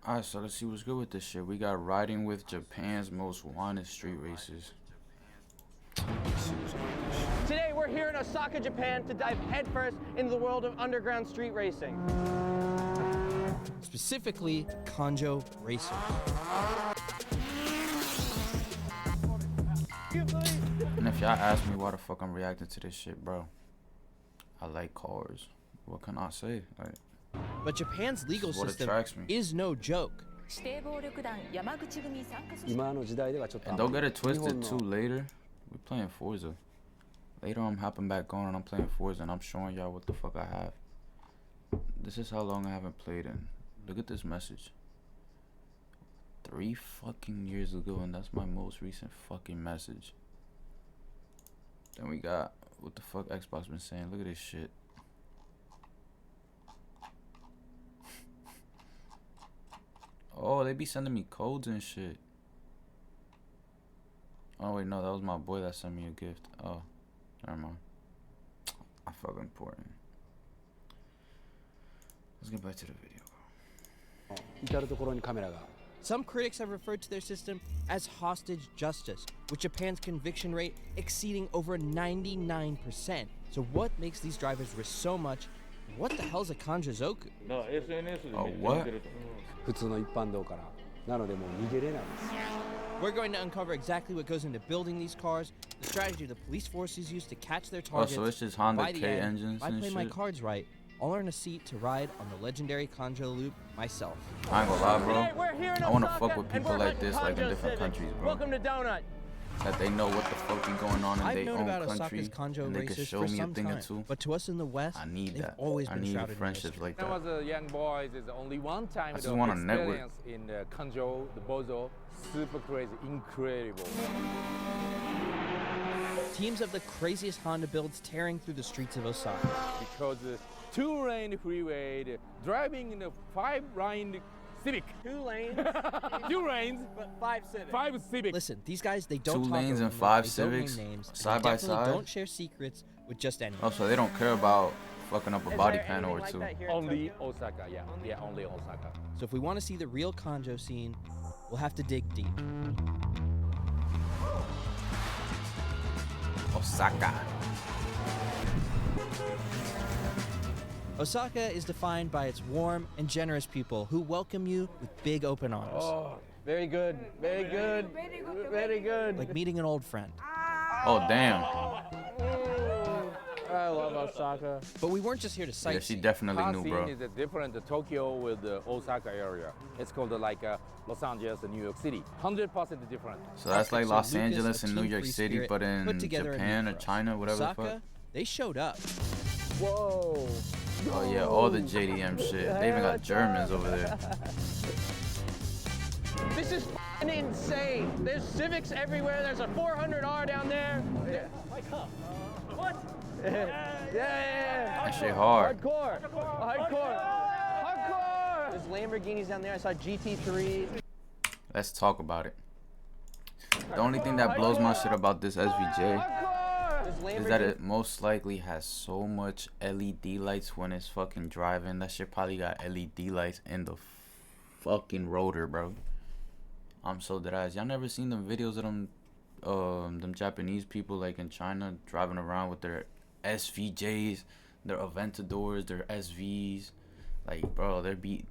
Alright, so let's see what's good with this shit. We got riding with Japan's most wanted street racers. Let's see what's good with this shit. Today we're here in Osaka, Japan to dive headfirst into the world of underground street racing. Specifically, Kanjo racers. And if y'all ask me why the fuck I'm reacting to this shit, bro, I like cars. What can I say? Like, But Japan's legal what system attracts me. is no joke. 指定暴力団山口組参加組織今の時代ではちょっと and don't get it 日本 twisted の too. Later, we playing Forza. Later, I'm hopping back on and I'm playing Forza and I'm showing y'all what the fuck I have. This is how long I haven't played in. Look at this message. 3 fucking years ago, and that's my most recent fucking message. Then we got what the fuck Xbox been saying. Look at this shit. Oh, they be sending me codes and shit. Oh wait, no, that was my boy that sent me a gift. Oh, never mind. I fucking important. Let's get back to the video. 至る所にカメラが Some critics have referred to their system as hostage justice, with Japan's conviction rate exceeding over 99%. So what makes these drivers risk so much? What the hell's a Kanjazoku? Oh, what? 普通の一般道からなのでもう逃げれないです We're going to uncover exactly what goes into building these cars, the strategy the police forces use to catch their Oh, targets. so it's just Honda By the K end, engines if I and play my shit? cards right, I'll earn a seat to ride on the legendary Kanjo loop myself. I ain't gonna lie, Today bro. we're here in I wanna Osaka, fuck with and people we're like this, like in Kanjo different Civic. countries, bro. Welcome to Donut. That they know what the fuck be going on in I've their known own about country, Osaka's Kanjo and they can racers show for me a some thing time, or two. but to us in the West, I need they've that. always I been need shrouded in friendships mystery. like When I that. was a young boy, there's only one time I just of want a network. experience in Kanjo, the Bozo, super crazy, incredible. Teams of the craziest Honda builds tearing through the streets of Osaka. Because 2-lane freeway, driving in a 5-line Civic. 2 lanes, 2 lanes, but 5 Civics. 5 Civic. Listen, these guys, they don't 2 talk lanes over and me, 5 they don't name Civics, names, and they side by definitely side? don't share secrets with just anyone. Oh, so they don't care about fucking up a Is body there panel or anything two. like that here in Only Tokyo? Osaka, yeah, only Osaka. So if we want to see the real Kanjo scene, we'll have to dig deep. Osaka. Osaka is defined by its warm and generous people who welcome you with big open arms, Oh, very good, very good, very good. like meeting an old friend. Oh, damn. I love Osaka. But we weren't just here to Yeah, she sightsee. definitely Car knew, scene bro. is different Tokyo with the Osaka area. It's called like Los Angeles and New York City. 100% different. So that's like So Los Lucas, Angeles a and New team York free City, spirit, but in put together a Japan meet or for us. China, whatever the fuck. Osaka, they showed up. Whoa. Oh yeah, all the JDM shit. They even got Germans over there. This is f***ing insane. There's Civics everywhere. There's a 400R down there. What? yeah. That shit hard. Hardcore. Hardcore. There's Lamborghinis down there. I saw GT3. Let's talk about it. The only thing that blows my shit about this SVJ There's is that it most likely has so much LED lights when it's fucking driving. That shit probably got LED lights in the fucking rotor, bro. I'm so dead ass. Y'all never seen them videos of them Japanese people like in China driving around with their SVJs, their Aventadors, their SVs. Like, bro, they be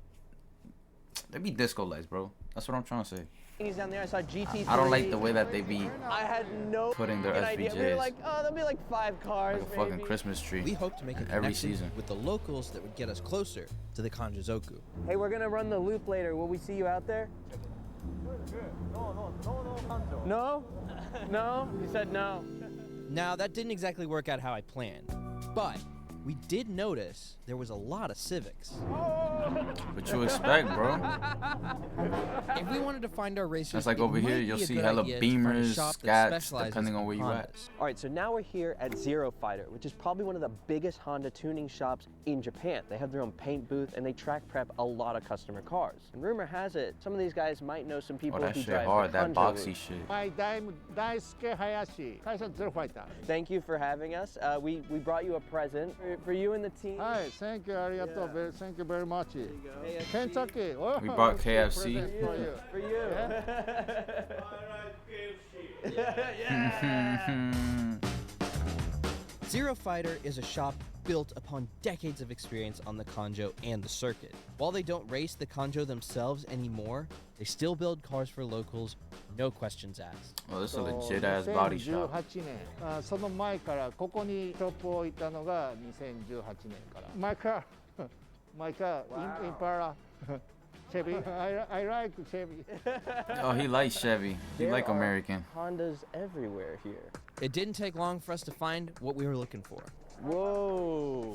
disco lights, bro. That's what I'm trying to say. down there. I saw GT3. I don't like the way that they be I had no putting their fucking idea. We were SVJs like, oh, there'll be like 5 cars. like a fucking maybe. Christmas tree. We hope to make a every connection season. with the locals that would get us closer to the Kanjazoku. Hey, we're gonna run the loop later. Will we see you out there? No? No? He said no. Now, that didn't exactly work out how I planned, but we did notice there was a lot of Civics. What you expect, bro? If we wanted to find our racers, That's like it over here, might you'll be a see good hella idea to find a Beamers, shop that Scats, specializes depending on in where you at. Hondas. All right, so now we're here at Zero Fighter, which is probably one of the biggest Honda tuning shops in Japan. They have their own paint booth and they track prep a lot of customer cars. And rumor has it, some of these guys might know some people Oh, that who shit drive hard. the That Kanjo boxy route. shit. My name Daisuke Hayashi, 会社ゼロファイター。Thank you for having us. We brought you a present. for you and the team. Hi, thank you, arigato. Yeah. Thank you very much. KFC. Kentucky. Oh, We brought okay, KFC. present for you. For you. Zero Fighter is a shop built upon decades of experience on the Kanjo and the circuit. While they don't race the Kanjo themselves anymore, they still build cars for locals, no questions asked. Well, this is a legit ass body shop. 2018年その前からここにショップを置いたのが2018年から My car My car Impala Chevy I like Chevy Oh, he likes Chevy. He There like are American. Hondas everywhere here. It didn't take long for us to find what we were looking for. Whoa.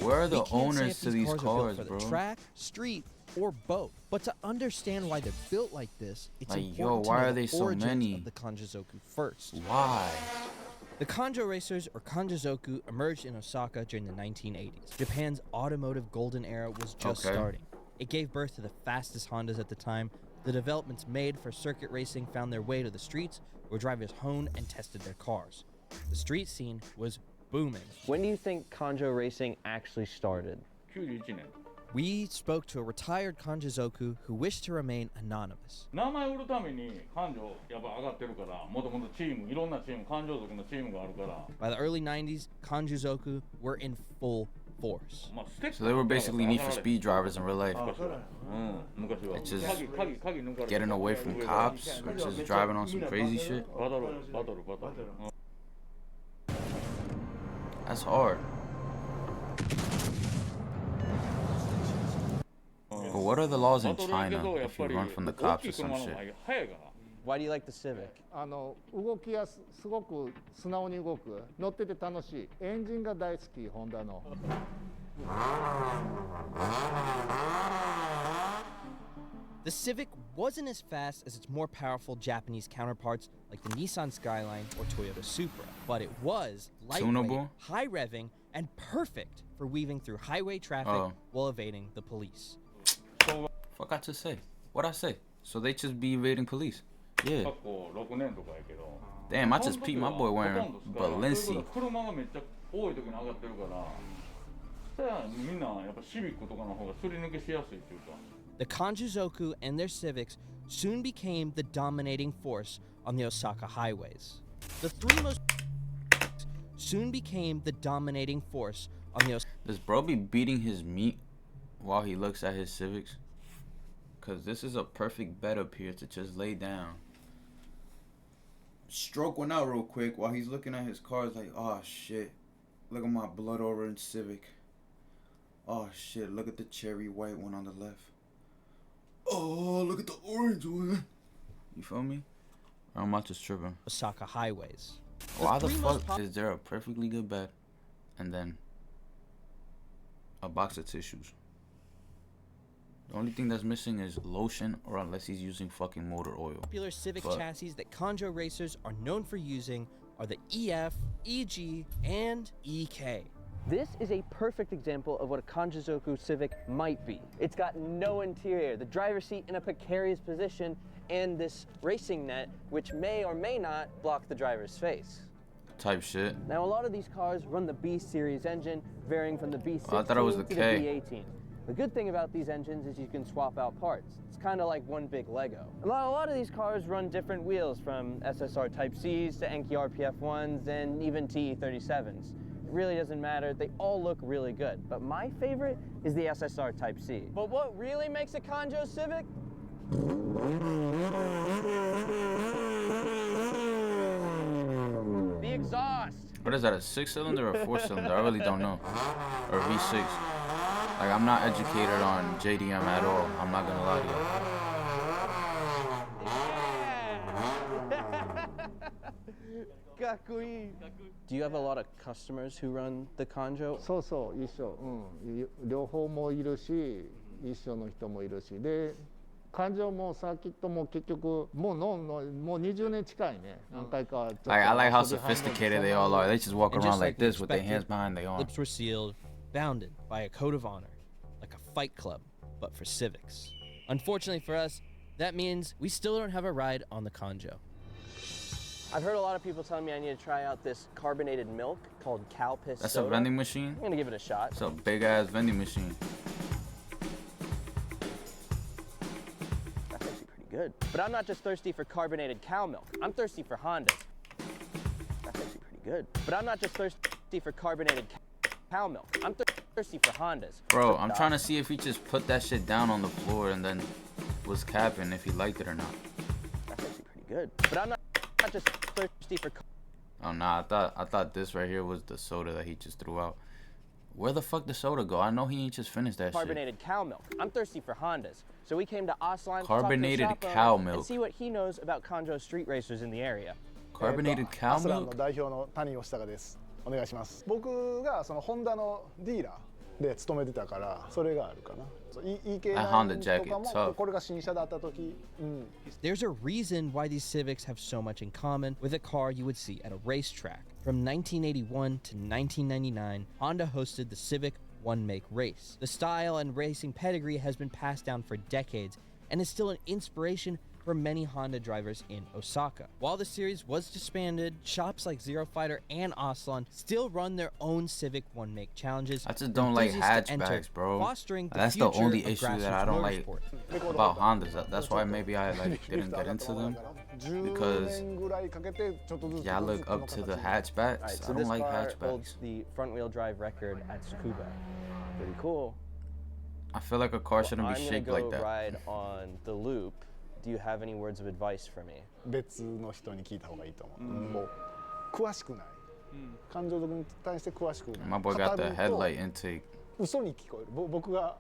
Where are We the can't say owners if to these are built cars, for the bro? track, street, or both. But to understand why they're built like this, it's Like, important yo, to why know are the they so origins many? of the Kanjizoku first. Why? The Kanjo racers, or Kanjizoku, emerged in Osaka during the 1980s. Japan's automotive golden era was just Okay. starting. It gave birth to the fastest Hondas at the time. The developments made for circuit racing found their way to the streets, where drivers honed and tested their cars. The street scene was booming. When do you think Kanjo racing actually started? 91年 We spoke to a retired Kanjizoku who wished to remain anonymous. 名前売るために感情やっぱ上がってるからもともとチームいろんなチーム感情族のチームがあるから By the early 90s, Kanjizoku were in full force. まあステッカー So they were basically Need for Speed drivers in real life. 昔は昔は It's just 鍵抜かれて Getting away from cops or just driving on some crazy shit. バトルバトルバトル That's hard. But what are the laws in バトルやけ China どやっ if ぱ you り run from the 大 cops き or い車 some の shit? 方が速いから Why do you like the Civic? 動きやすごく素直に動く乗ってて楽しいエンジンが大好きホンダの The Civic wasn't as fast as its more powerful Japanese counterparts like the Nissan Skyline or Toyota Supra, but it was lightweight, Tunable? high revving, and perfect for weaving through highway traffic Oh. while evading the police. Fuck I just say? What'd I say? So they just be evading police? Yeah. 過去6年とかやけど Damn, I just peeped my boy ほ wearing とんど使わない Balenci. ということは車がめっちゃ多い時に上がってるからそれはみんなやっぱシビックとかの方がすり抜けしやすいっていうか The Kanjizoku and their Civics soon became the dominating force on the Osaka highways. The three most soon became the dominating force on the Does bro be beating his meat while he looks at his Civics? Cause this is a perfect bed up here to just lay down. Stroke one out real quick while he's looking at his cars like, oh shit. Look at my blood orange Civic. Oh shit, look at the cherry white one on the left. Oh, look at the orange one. You feel me? I'm not just tripping. Osaka highways. Why the three most fuck is there a perfectly good bed and then a box of tissues? The only thing that's missing is lotion, or unless he's using fucking motor oil. Popular Civic But- chassis that Kanjo racers are known for using are the EF, EG, and EK. This is a perfect example of what a Kanjizoku Civic might be. It's got no interior, the driver's seat in a precarious position, and this racing net, which may or may not block the driver's face. Type shit. Now, a lot of these cars run the B series engine, varying from the B16 Oh, I thought it was the to K. the B18. The good thing about these engines is you can swap out parts. It's kind of like one big Lego. A lot of these cars run different wheels, from SSR Type Cs to Enkei RPF1s and even TE37s. It really doesn't matter, they all look really good. But my favorite is the SSR Type C. But what really makes a Kanjo Civic? The exhaust. What is that, a 6-cylinder or a 4-cylinder? I really don't know. Or V6. Like, I'm not educated on JDM at all. I'm not gonna lie to you. Do you have a lot of customers who run the Kanjo? そうそう一緒、両方もいるし一緒の人もいるしで感情もサーキットも結局もう20年近いね何回かちょっと Like, I like how 遊び半分 sophisticated they all are. They just walk And around just like like we this with their expected, hands behind their arms. Lips were sealed, bounded by a code of honor, like a fight club, but for civics. Unfortunately for us, that means we still don't have a ride on the Kanjo. I've heard a lot of people telling me I need to try out this carbonated milk called Calpis That's soda. a vending machine? I'm gonna give it a shot. It's a big ass vending machine. That's actually pretty good. But I'm not just thirsty for carbonated cow milk. I'm thirsty for Hondas. That's actually pretty good. But I'm not just thirsty for carbonated cow milk. I'm thirsty for Hondas. Bro, I'm trying to see if he just put that shit down on the floor and then was capping if he liked it or not. That's actually pretty good. But I'm not just thirsty for. Oh nah, I thought this right here was the soda that he just threw out. Where the fuck did soda go? I know he ain't just finished that Carbonated cow milk. I'm thirsty for Hondas. So we came to Aslan Carbonated to talk to the shop cow owner milk. and see what he knows about Kanjo street racers in the area. shit. Carbonated cow アスランの milk? 代表の谷吉高です。お願いします。僕がそのホンダのディーラーで勤めてたからそれがあるかな。EK9 Honda jacket とかも tough. これが新車だった時、There's a reason why these Civics have so much in common with a car you would see at a racetrack. From 1981 to 1999, Honda hosted the Civic One-Make race. The style and racing pedigree has been passed down for decades and is still an inspiration for many Honda drivers in Osaka. While the series was disbanded, shops like Zero Fighter and Aslan still run their own Civic One-Make challenges. I just don't like enthusiasts to enter, hatchbacks, bro. fostering That's the future only of issue that I grassroots don't like motorsport. about Hondas. That's why maybe I like didn't get into them. Because 10年ぐらいかけてちょっとずつ y'all look up to the Alright, hatchbacks. so I this don't like car holds hatchbacks. the front-wheel drive record at Tsukuba. Pretty cool. I feel like a car shouldn't be I'm gonna shaped go like that. ride on the loop. Do you have any words of advice for me? 別の人に聞いた方がいいと思う。もう詳しくない。感情族に対して詳しくない。 My boy got the 語ると headlight intake. 嘘に聞こえる。僕が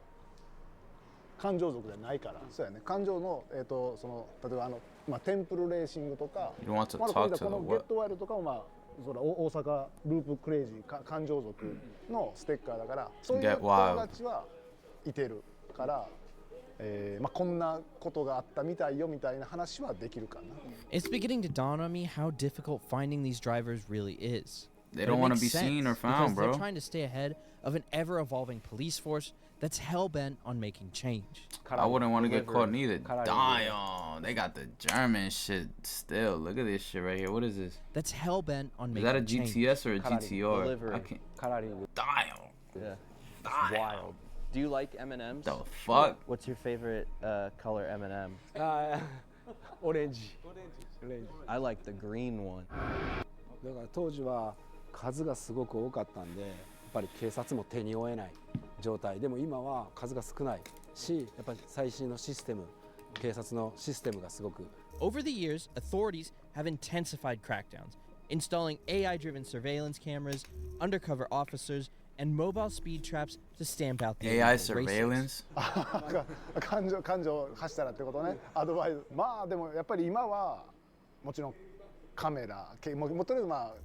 感情族じゃないから。そうやね。感情のその例えばテンプルレーシングとか、 You want to まだ talk こ to の the ゲッ what? トワイルドとかもそれ大阪ループクレイジー感情族のステッカーだから、そういう Get 友 wild. 達はいてるから。こんなことがあったみたいよみたいな話はできるかな。 It's beginning to dawn on me how difficult finding these drivers really is. They But don't it want to makes be seen or sense found, because they're bro. trying to stay ahead of an ever-evolving police force that's hell-bent on making change. I wouldn't want to get caught neither. Delivery. Damn, they got the German shit still. Look at this shit right here. What is this? That's hell-bent on Is making that a change. GTS or a Karate GTR? delivery. I can't. カラーリング。 Damn. Yeah. Damn. Wild. Do you like M&Ms? The fuck? What's your favorite color M&M? オレンジ。 I like the green one. だから当時は数がすごく多かったんで、やっぱり警察も手に負えない状態。でも今は数が少ないし、やっぱり最新のシステム、警察のシステムがすごく。 Over the years, authorities have intensified crackdowns, installing AI-driven surveillance cameras, undercover officers, and mobile speed traps to stamp out the AI illegal racers. surveillance? 感情発したらってことね。アドバイス。まあでもやっぱり今はもちろんカメラ、もうとりあえ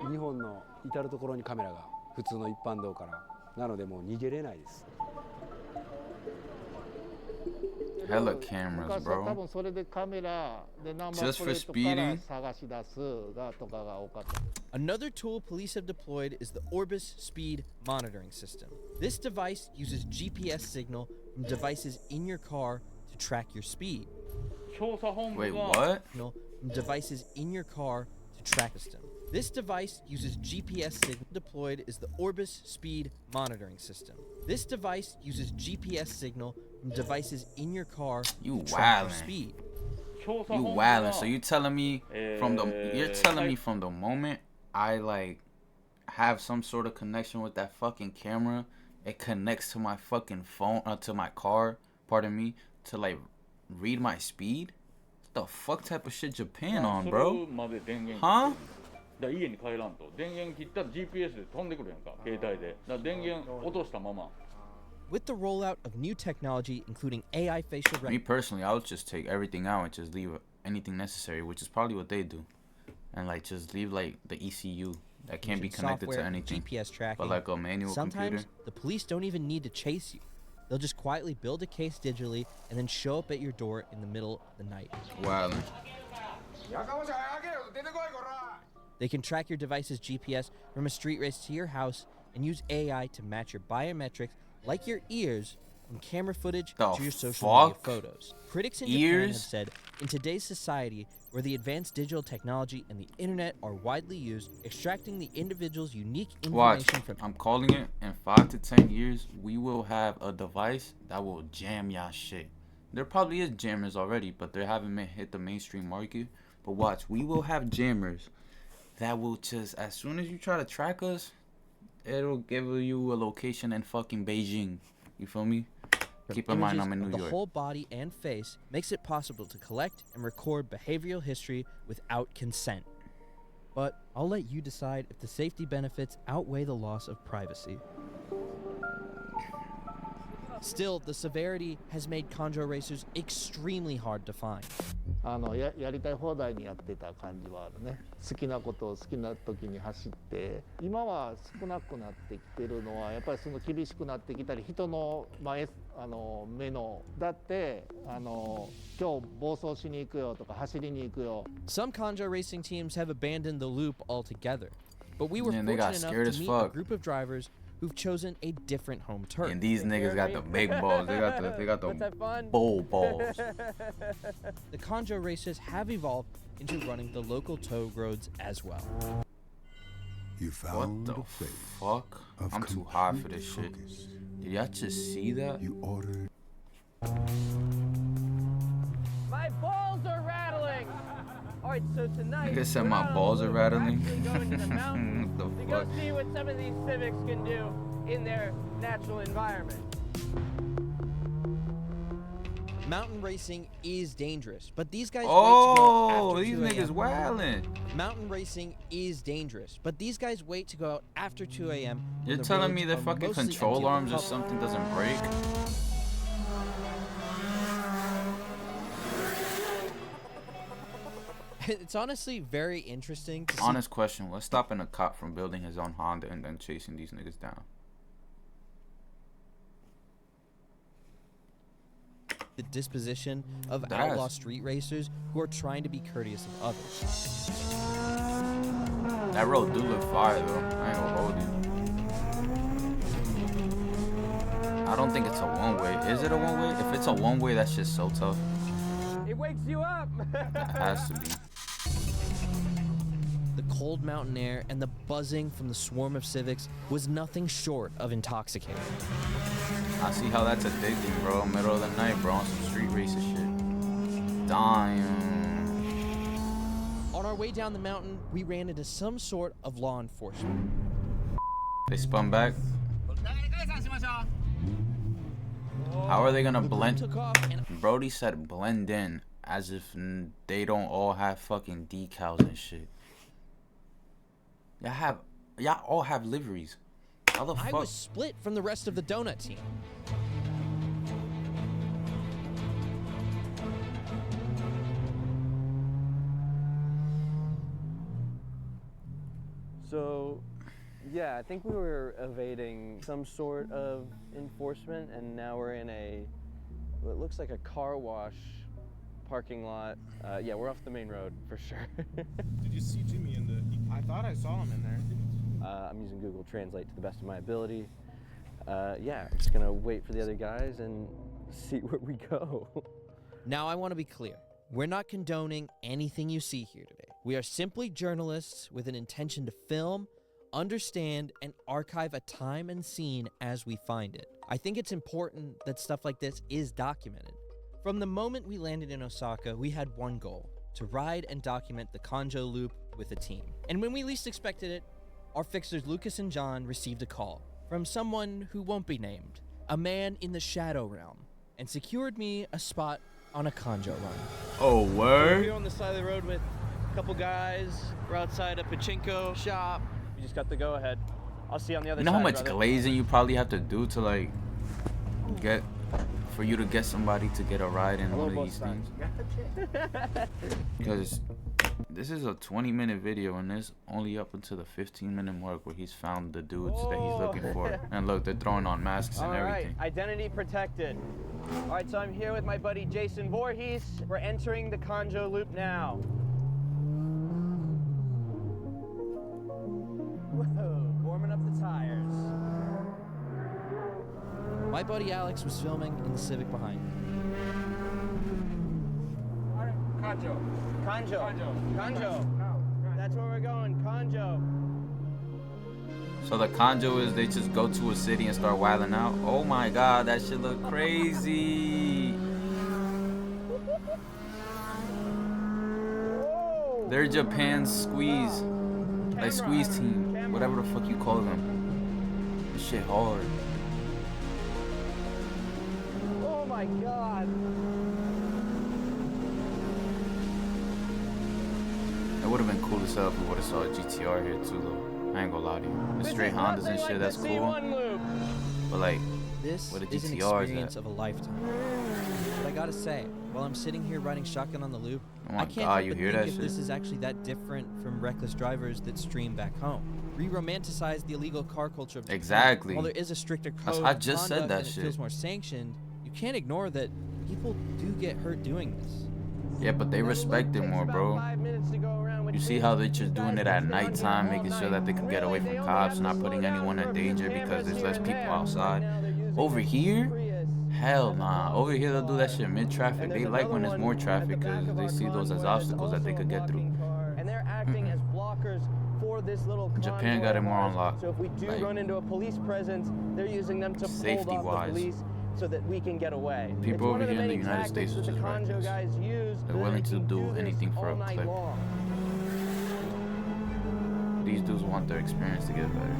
ず日本の至る所にカメラが普通の一般道からなのでもう逃げれないです。 Hella cameras, 昔は多 bro. 分それでカメラでナンバ Just ー for プレートから speeding? 探し出すがとかが多かった。 Another tool police have deployed is the Orbis Speed Monitoring System. This device uses GPS signal from devices in your car to track your speed. 調査本部 Wait, が what? Signal from devices in your car to track the system. This device uses GPS signal. Deployed is the Orbis Speed Monitoring System. This device uses GPS signal from devices in your car You to track your wildin'. speed. 調査 You 本部 wildin'. が So you telling me from the you're telling me from the moment I like have some sort of connection with that fucking camera, it connects to my fucking phone to my car, pardon me, to like read my speed? What the fuck type of shit Japan まあ on, それ bro? まで電源 Huh? だから家に帰らんと電源切ったら GPS で飛んでくるやんか携帯でだから電源落としたまま With the rollout of new technology, including AI facial Me recognition, personally, I would just take everything out and just leave anything necessary, which is probably what they do. And like just leave like the ECU that can't be connected software, to anything. GPS tracking. But like a manual Sometimes computer. the police don't even need to chase you. They'll just quietly build a case digitally and then show up at your door in the middle of the night. Wow. They can track your device's GPS from a street race to your house and use AI to match your biometrics, like your ears, from camera footage The to your social media fuck? photos. Critics in Japan have Ears? said, in today's society, where the advanced digital technology and the internet are widely used, extracting the individual's unique Watch, information from I'm calling it. In 5 to 10 years, we will have a device that will jam y'all shit. There probably is jammers already, but they haven't hit the mainstream market. But watch, we will have jammers that will just, as soon as you try to track us, it'll give you a location in fucking Beijing. You feel me? Keep in mind images I'm in of New the York. whole body and face makes it possible to collect and record behavioral history without consent. But I'll let you decide if the safety benefits outweigh the loss of privacy. Still, the severity has made Kanjo racers extremely hard to find. やりたい放題にやってた感じはあるね。好きなことを好きな時に走って、今は少なくなってきてるのはやっぱりその厳しくなってきたり、人の前目のだって今日暴走しに行くよとか走りに行くよ。 Some Kanjo racing teams have abandoned the loop altogether, but we were Man, they got fortunate scared enough as to meet a fuck. group of drivers who've chosen a different home turf. And these niggas got the big balls. They got What's the that fun? bull balls. The Kanjo racers have evolved into running the local tow roads as well. You What found the a place fuck? of I'm too high for this shit. focus. Did y'all just see that? You ordered. My balls are rattling. All right, so tonight Nigga said we're my not on balls the are loop. We're rattling. actually going to the mountains What to the go fuck? see what some of these Civics can do in their natural environment. Mountain racing is dangerous, but these guys Oh, wait these to go after 2 niggas wildin'. Mountain racing is dangerous, but these guys wait to go out after 2 a.m. when You're the telling me roads their are fucking mostly control empty of arms or public. something doesn't break? It's honestly very interesting to see Honest question. What's stopping a cop from building his own Honda and then chasing these niggas down? the disposition of That outlaw is- street racers who are trying to be courteous of others. That road do look fire though. I ain't gonna hold you. I don't think it's a one-way. Is it a one-way? If it's a one-way, that's just so tough. It wakes you up. That has to be. The cold mountain air and the buzzing from the swarm of Civics was nothing short of intoxicating. I see how that's addicting, bro. Middle of the night, bro, on some street racer shit. Damn. On our way down the mountain, we ran into some sort of law enforcement. They spun back. How are they gonna The group blend? took off and Brody said blend in, as if they don't all have fucking decals and shit. Y'all all have liveries. How the I fuck? was split from the rest of the donut team. So, yeah, I think we were evading some sort of enforcement, and now we're in what looks like a car wash parking lot. Yeah, we're off the main road for sure. Did you see Jimmy in the? I thought I saw him in there. I'm using Google Translate to the best of my ability. Yeah, I'm just gonna wait for the other guys and see where we go. Now I want to be clear. We're not condoning anything you see here today. We are simply journalists with an intention to film, understand, and archive a time and scene as we find it. I think it's important that stuff like this is documented. From the moment we landed in Osaka, we had one goal: to ride and document the Kanjo Loop with a team. And when we least expected it, our fixers Lucas and John received a call from someone who won't be named, a man in the Shadow Realm, and secured me a spot on a Kanjo run. Oh, word? We're on the side of the road with a couple guys. We're outside a pachinko shop. We just got the go-ahead. I'll see you on the other You side. know how much brother. glazing you probably have to do to like for you to get somebody to get a ride in one of these things? Because this is a 20-minute video and it's only up until the 15-minute mark where he's found the dudes that he's looking for. And look, they're throwing on masks and All right, everything. identity protected. All right, so I'm here with my buddy Jason Voorhees. We're entering the Kanjo Loop now. Whoa, warming up the tires. My buddy Alex was filming in the Civic behind me. Kanjo. That's where we're going, Kanjo. So the conjo is they just go to a city and start wilding out. Oh my god, that shit look crazy. They're Japan's squeeze. Like squeeze team. Whatever the fuck you call them. This shit hard. Oh my god. It would have been cool as hell if we would have saw a GTR here too though. I ain't gonna lie to you. The straight Hondas and shit, that's cool. But like, This what a is an GTR experience is of a lifetime. But I gotta say, while I'm sitting here riding shotgun on the loop, Oh my I can't God, help you but hear think that if shit? this is actually that different from reckless drivers that stream back home. We romanticize the illegal car culture of Japan. Exactly. While there is a stricter code That's- I of just said conduct that and it shit. feels more sanctioned, you can't ignore that people do get hurt doing this. yeah, but they respect it more, bro. You see how they're just doing it at nighttime, making sure that they can get away from cops, not putting anyone in danger because there's less people outside. Over here, hell nah. Over here they'll do that shit mid-traffic. They like when there's more traffic because they see those as obstacles that they could get through. And they're acting as blockers for this little Japan convoy got it of more ours. on lock. So if we do Like, run into a police presence, they're using them to hold off safety-wise. the police so that we can get away. People It's one over of the here in the many United States tactics are that the just Conjo reckless. guys use. They're so willing they to can do this anything for all a night clip. long. These dudes want their experience to get better.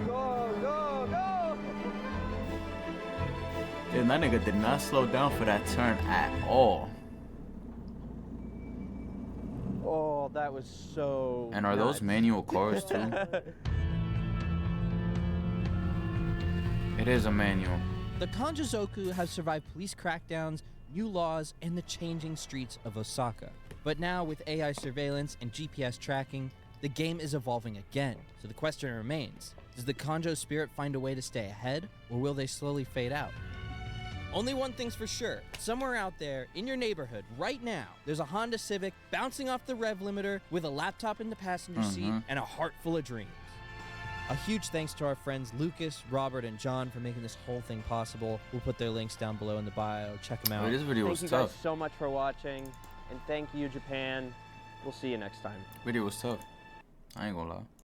Go, go, go! Damn, that nigga did not slow down for that turn at all. Oh, that was so. And are those nuts. manual cars too? It is a manual. The Kanjozoku have survived police crackdowns, new laws, and the changing streets of Osaka. But now, with AI surveillance and GPS tracking, the game is evolving again. So the question remains, does the Kanjo spirit find a way to stay ahead, or will they slowly fade out? Only one thing's for sure. Somewhere out there, in your neighborhood, right now, there's a Honda Civic bouncing off the rev limiter with a laptop in the passenger seat and a heart full of dreams. A huge thanks to our friends Lucas, Robert, and John for making this whole thing possible. We'll put their links down below in the bio. Check them out. Wait, this video Thank was you tough. guys so much for watching, and thank you, Japan. We'll see you next time. Video was tough. I ain't gonna lie.